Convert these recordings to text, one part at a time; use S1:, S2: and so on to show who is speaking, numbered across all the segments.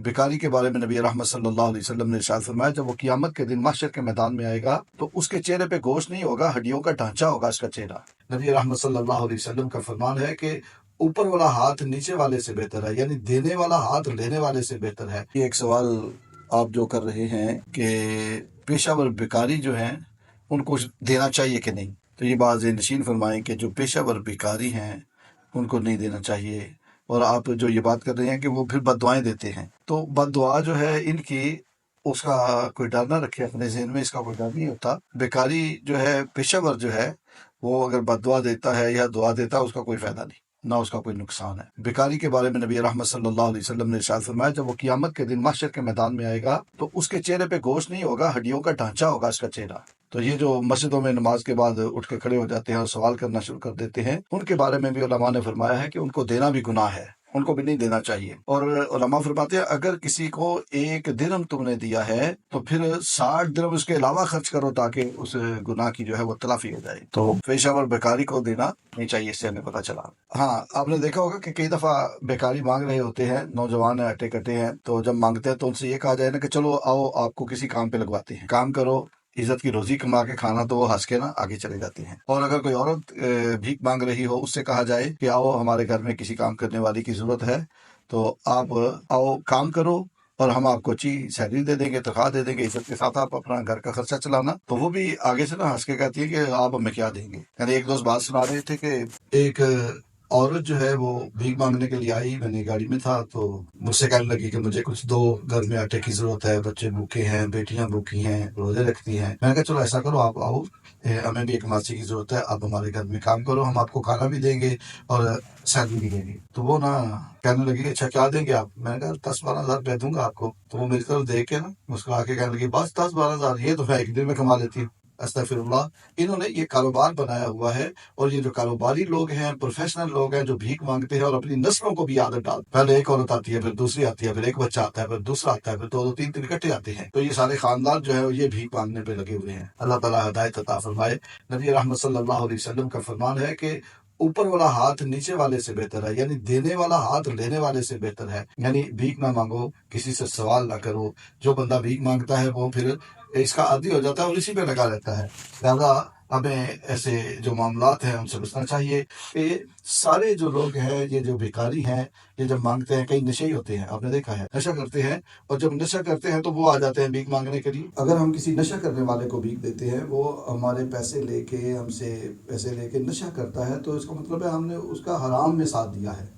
S1: भिखारी के बारे में नबी रहमत सल्लल्लाहु अलैहि वसल्लम ने इरशाद फरमाया, जब वो क़यामत के दिन महशर के मैदान में आएगा तो उसके चेहरे पे गोश्त नहीं होगा, हड्डियों का ढांचा होगा उसका चेहरा। नबी रहमत सल्लल्लाहु अलैहि वसल्लम का फरमान है कि ऊपर वाला हाथ नीचे वाले से बेहतर है, यानी देने वाला हाथ लेने वाले से बेहतर है। ये एक सवाल आप जो कर रहे हैं कि पेशावर भिखारी जो हैं उनको देना चाहिए कि नहीं, तो ये बात ज़हन फरमाएं कि जो पेशावर भिखारी हैं उनको नहीं देना चाहिए। और आप जो ये बात कर रहे हैं कि वो फिर बददुआएं देते हैं, तो बददुआ जो है इनकी, उसका कोई डर ना रखे अपने ज़हन में, इसका कोई डर नहीं होता। भिखारी जो है, पेशावर जो है, वो अगर बददुआ देता है या दुआ देता है उसका कोई फ़ायदा नहीं, ना उसका कोई नुकसान है। भिखारी के बारे में नबी रहमत सल्लल्लाहु अलैहि वसल्लम ने इरशाद फरमाया, जब वो क़यामत के दिन महशर के मैदान में आएगा तो उसके चेहरे पे गोश्त नहीं होगा, हड्डियों का ढांचा होगा उसका चेहरा। तो ये जो मस्जिदों में नमाज के बाद उठ के खड़े हो जाते हैं और सवाल करना शुरू कर देते हैं, उनके बारे में भी उलमा ने फरमाया है कि उनको देना भी गुनाह है, उनको भी नहीं देना चाहिए। और उलमा फरमाते हैं, अगर किसी को 1 दिरहम तुमने दिया है तो फिर 60 दिरहम उसके अलावा खर्च करो ताकि उस गुनाह की जो है वो तलाफी हो जाए। तो पेशावर बेकारी को देना नहीं चाहिए, इससे हमें पता चला। हाँ, आपने देखा होगा कि कई दफा बेकारी मांग रहे होते हैं, नौजवान अट्टे कट्टे हैं, तो जब मांगते हैं तो उनसे ये कहा जाए ना कि चलो आओ आपको किसी काम पे लगवाते हैं, काम करो, इज्जत की रोजी कमा के खाना, तो वो हंस के ना आगे चले जाते हैं। और अगर कोई औरत भीख मांग रही हो, उससे कहा जाए कि आओ हमारे घर में किसी काम करने वाली की जरूरत है, तो आप आओ काम करो और हम आपको अच्छी सैलरी दे देंगे, तनख्वाह दे देंगे, इज्जत के साथ आप अपना घर का खर्चा चलाना। तो वो भी आगे से ना हंस के कहती है कि आप हमें क्या देंगे। यानी एक दोस्त बात सुना रहे थे कि एक औरत जो है वो भीख मांगने के लिए आई, मैंने गाड़ी में था, तो मुझसे कहने लगी कि मुझे कुछ दो, घर में आटे की जरूरत है, बच्चे भूखे हैं, बेटियां भूखी हैं, रोजे रखती हैं। मैंने कहा चलो ऐसा करो, आप आओ, हमें भी एक मासी की जरूरत है, आप हमारे घर में काम करो, हम आपको खाना भी देंगे और सैलरी भी देंगे। तो वो ना कहने लगी अच्छा क्या देंगे आप। मैंने कहा 10-12 हज़ार रुपया दूंगा आपको। तो वो मेरी तरफ देख के ना मुस्कुरा के कहने लगी बस 10-12 हज़ार, ये तो मैं एक दिन में कमा लेती हूँ। अस्तगफिरुल्लाह। इन्होंने ये कारोबार बनाया हुआ है, और ये जो कारोबारी लोग हैं, प्रोफेशनल लोग हैं, जो भीख मांगते हैं और अपनी नस्लों को भी आदत डाल, पहले एक औरत आती है, फिर दूसरी आती है, फिर एक बच्चा आता है, फिर दूसरा आता है, फिर दो दो तीन तीन इकट्ठे आते हैं। तो ये सारे खानदान जो है ये भीख मांगने पे लगे हुए हैं। अल्लाह ताला हिदायत अता फरमाए। नबी रहमत सल्लल्लाहु अलैहि वसल्लम का फरमान है कि ऊपर वाला हाथ नीचे वाले से बेहतर है, यानी देने वाला हाथ लेने वाले से बेहतर है। यानी भीख ना मांगो, किसी से सवाल ना करो। जो बंदा भीख मांगता है वो फिर इसका आदी हो जाता है और इसी पे लगा रहता है। लिहाजा हमें ऐसे जो मामलात हैं उनसे बचना चाहिए। ये सारे जो लोग हैं, ये जो भिखारी हैं, ये जब मांगते हैं, कई नशे ही होते हैं, आपने देखा है, नशा करते हैं, और जब नशा करते हैं तो वो आ जाते हैं भीख मांगने के लिए। अगर हम किसी नशा करने वाले को भीख देते हैं, वो हमारे पैसे लेके, हमसे पैसे लेके नशा करता है, तो इसका मतलब है हमने उसका हराम में साथ दिया है,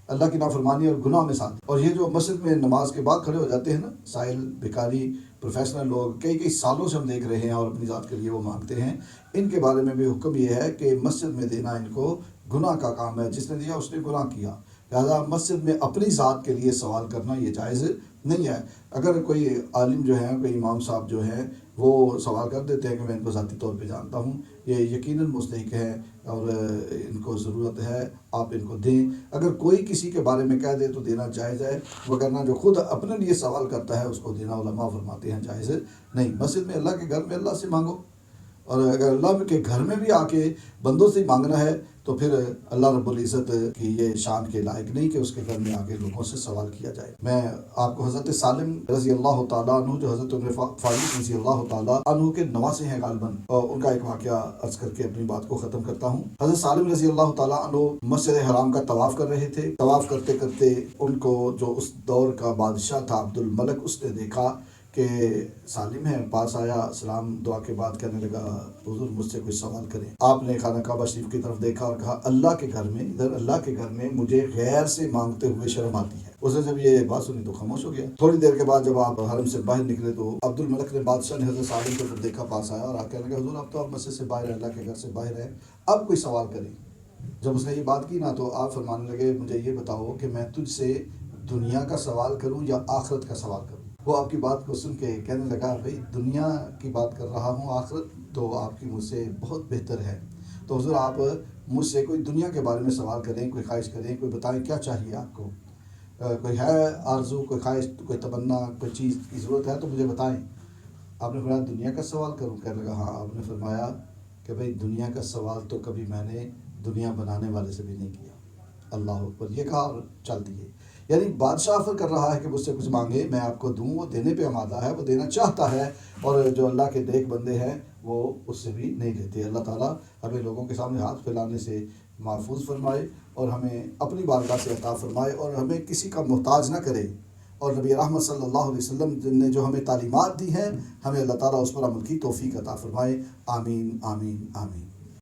S1: अल्लाह की नाफरमानी और गुनाह में साथ। और ये जो मस्जिद में नमाज के बाद खड़े हो जाते हैं ना, साहिल, भिखारी, प्रोफेशनल लोग, कई कई सालों से हम देख रहे हैं और अपनी ज़ात के लिए वो मांगते हैं, इनके बारे में भी हुक्म ये है कि मस्जिद में देना इनको गुनाह का काम है। जिसने दिया उसने गुनाह किया। लिहाजा मस्जिद में अपनी ज़ात के लिए सवाल करना ये जायज़ नहीं है। अगर कोई आलिम जो है, कोई इमाम साहब जो हैं, वो सवाल कर देते हैं कि मैं इनको ज़ाती तौर पे जानता हूँ, ये यकीनन मुस्तहिक है और इनको ज़रूरत है, आप इनको दें। अगर कोई किसी के बारे में कह दे तो देना जायज़ है, वगरना जो खुद अपने लिए सवाल करता है उसको देना उलमा फरमाते हैं जायज़ नहीं। मस्जिद में अल्लाह के घर में अल्लाह से मांगो, और अगर अल्लाह के घर में भी आके बंदों से मांगना है तो फिर अल्लाह रब्बुल इज़्ज़त की ये शान के लायक नहीं कि उसके घर में आके लोगों से सवाल किया जाए। मैं आपको हज़रत सालिम रज़ी अल्लाह तआला अन्हु, जो हज़रत उमर फारूक रज़ी अल्लाह तआला अन्हु के नवासे हैं गालिबन, और उनका एक वाक़या अर्ज़ करके अपनी बात को ख़त्म करता हूँ। हज़रत सालिम रज़ी अल्लाह तआला अन्हु मस्जिद हराम का तवाफ़ कर रहे थे। तवाफ़ करते करते उनको जो उस दौर का बादशाह था अब्दुल मलिक, उसने देखा कि सालिम है, पास आया, सलाम दुआ के बाद कहने लगा हुज़ूर मुझसे कुछ सवाल करें। आपने खाना काबा शरीफ की तरफ देखा और कहा अल्लाह के घर में, इधर अल्लाह के घर में मुझे गैर से मांगते हुए शर्म आती है। उसने जब ये बात सुनी तो खामोश हो गया। थोड़ी देर के बाद जब आप हरम से बाहर निकले तो अब्दुल मलिक ने, बादशाह ने हज़रत सालिम को जब देखा पास आया और आके कहने लगा हुज़ूर अब तो आप मस्जिद से बाहर हैं, अल्लाह के घर से बाहर हैं, अब कोई सवाल करें। जब उसने ये बात की ना तो आप फरमाने लगे मुझे ये बताओ कि मैं तुझसे दुनिया का सवाल करूँ या आखिरत का सवाल करूँ। वो आपकी बात को सुन के कहने लगा भाई दुनिया की बात कर रहा हूँ, आखिरत तो आपकी मुझसे बहुत बेहतर है। तो हुज़ूर आप मुझसे कोई दुनिया के बारे में सवाल करें, कोई ख्वाहिश करें, कोई बताएं क्या चाहिए आपको, कोई है आरज़ू, कोई ख्वाहिश, कोई तमन्ना, कोई चीज़ की ज़रूरत है तो मुझे बताएं। आपने फरमाया दुनिया का सवाल करूँ? कहने लगा हाँ। आपने फरमाया कि भाई दुनिया का सवाल तो कभी मैंने दुनिया बनाने वाले से भी नहीं किया। अल्लाह अकबर, ये कहा और चल दिए। یعنی بادشاہ آفر کر رہا ہے کہ مجھ سے کچھ مانگے میں آپ کو دوں، وہ دینے پہ آمادہ ہے، وہ دینا چاہتا ہے، اور جو اللہ کے نیک بندے ہیں وہ اس سے بھی نہیں لیتے۔ اللہ تعالیٰ ہمیں لوگوں کے سامنے ہاتھ پھیلانے سے محفوظ فرمائے، اور ہمیں اپنی بارگاہ سے عطا فرمائے، اور ہمیں کسی کا محتاج نہ کرے، اور نبی رحمت صلی اللہ علیہ وسلم نے جو ہمیں تعلیمات دی ہیں ہمیں اللہ تعالیٰ اس پر عمل کی توفیق عطا فرمائے۔ آمین آمین آمین۔